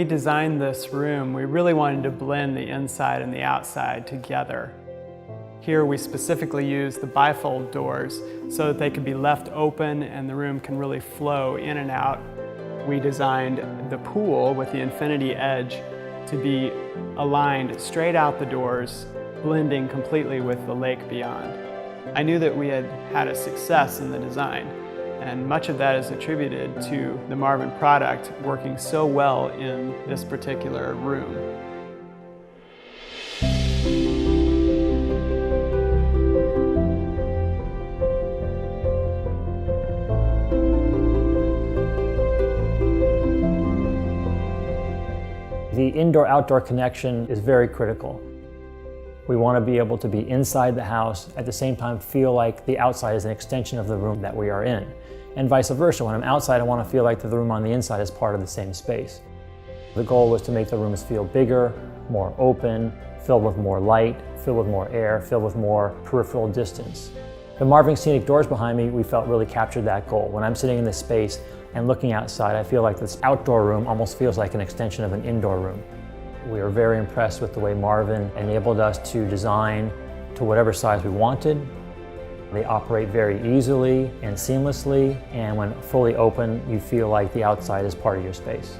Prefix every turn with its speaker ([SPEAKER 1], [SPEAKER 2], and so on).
[SPEAKER 1] we designed this room, we really wanted to blend the inside and the outside together. Here we specifically used the bifold doors so that they could be left open and the room can really flow in and out. We designed the pool with the infinity edge to be aligned straight out the doors, blending completely with the lake beyond. I knew that we had had a success in the design, and much of that is attributed to the Marvin product working so well in this particular room.
[SPEAKER 2] The indoor-outdoor connection is very critical. We want to be able to be inside the house, at the same time feel like the outside is an extension of the room that we are in. And vice versa, when I'm outside I want to feel like the room on the inside is part of the same space. The goal was to make the rooms feel bigger, more open, filled with more light, filled with more air, filled with more peripheral distance. The Mavins Scenic Doors behind me, we felt really captured that goal. When I'm sitting in this space and looking outside, I feel like this outdoor room almost feels like an extension of an indoor room. We were very impressed with the way Marvin enabled us to design to whatever size we wanted. They operate very easily and seamlessly, and when fully open, you feel like the outside is part of your space.